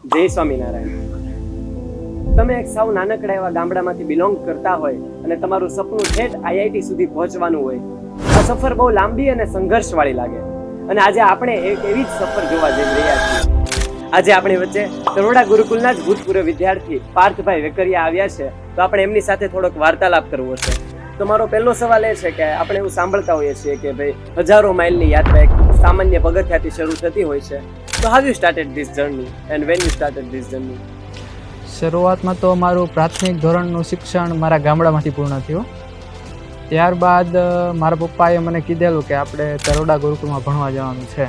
જય સ્વામિનારાયણ. તમે એક સાવ નાનકડા એવા ગામડામાંથી બિલોંગ કરતા હોય અને તમારું સપનું ઠેઠ આઈઆઈટી સુધી પહોંચવાનું હોય, આ સફર બહુ લાંબી અને સંઘર્ષવાળી લાગે. અને આજે આપણે એક એવી જ સફર જોવા જઈ રહ્યા છીએ. આજે આપણી વચ્ચે તરોડા ગુરુકુલના જ ભૂતપૂર્વ વિદ્યાર્થી પાર્થભાઈ વેકરિયા આવ્યા છે. તો આપણે એમની સાથે થોડોક વાર્તાલાપ કરવો છે. તો મારો પહેલો સવાલ એ છે કે આપણે એવું સાંભળતા હોઈએ છીએ કે ભાઈ હજારો માઇલની યાત્રા એક સામાન્ય પગથિયાથી શરૂ થતી હોય છે. તો how you started this journey and when you started this journey? શરૂઆતમાં તો મારું પ્રાથમિક ધોરણનું શિક્ષણ મારા ગામડામાંથી પૂર્ણ થયું. ત્યારબાદ મારા પપ્પાએ મને કીધેલું કે આપણે તરોડા ગુરુકુલમાં ભણવા જવાનું છે.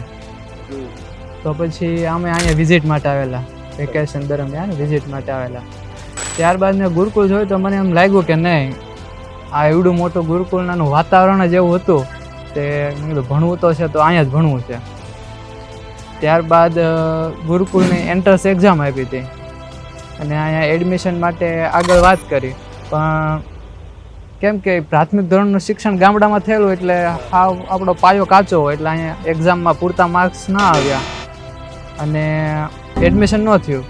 તો પછી અમે અહીંયા વિઝિટ માટે આવેલા, વેકેશન દરમિયાન વિઝિટ માટે આવેલા. ત્યારબાદ મેં ગુરુકુલ જોયું તો મને એમ લાગ્યું કે નહીં, આ એવડું મોટું ગુરુકુલનું વાતાવરણ જ એવું હતું તે મેં કીધું ભણવું તો છે તો અહીંયા જ ભણવું છે. ત્યારબાદ ગુરુકુલની એન્ટ્રન્સ એક્ઝામ આપી હતી અને અહીંયા એડમિશન માટે આગળ વાત કરી. પણ કેમ કે પ્રાથમિક ધોરણનું શિક્ષણ ગામડામાં થયેલું એટલે હાવ આપણો પાયો કાચો હોય એટલે અહીંયા એક્ઝામમાં પૂરતા માર્ક્સ ના આવ્યા અને એડમિશન ન થયું.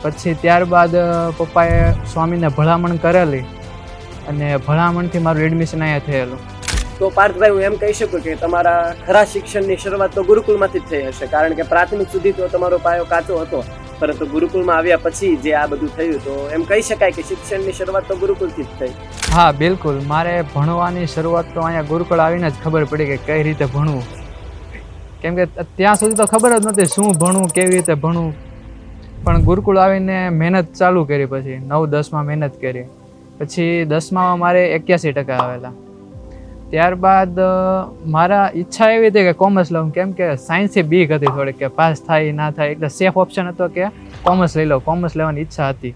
પછી ત્યારબાદ પપ્પાએ સ્વામીને ભલામણ કરેલી અને ભલામણથી મારું એડમિશન અહીંયા થયેલું. તો પાર્થભાઈ, હું એમ કહી શકું કે તમારા ખરા શિક્ષણની શરૂઆત તો ગુરુકુલમાંથી જ થઈ હશે, કારણ કે પ્રાથમિક સુધી તો તમારો પાયો કાચો હતો, પરંતુ ગુરુકુલમાં આવ્યા પછી જે આ બધું થયું, તો એમ કહી શકાય કે શિક્ષણની શરૂઆત તો ગુરુકુલથી જ થઈ. હા બિલકુલ, મારે ભણવાની શરૂઆત તો અહીંયા ગુરુકુળ આવીને જ ખબર પડી કે કઈ રીતે ભણવું. કેમ કે ત્યાં સુધી તો ખબર જ નહોતી શું ભણવું, કેવી રીતે ભણવું. પણ ગુરુકુળ આવીને મહેનત ચાલુ કરી. પછી 9-10માં મહેનત કરી. પછી 10માં મારે 81% આવેલા. ત્યારબાદ મારા ઈચ્છા એવી હતી કે કોમર્સ લઉં, કેમ કે સાયન્સથી બીક હતી થોડીક કે પાસ થાય ના થાય, એટલે સેફ ઓપ્શન હતો કે કોમર્સ લઈ લો, કોમર્સ લેવાની ઈચ્છા હતી.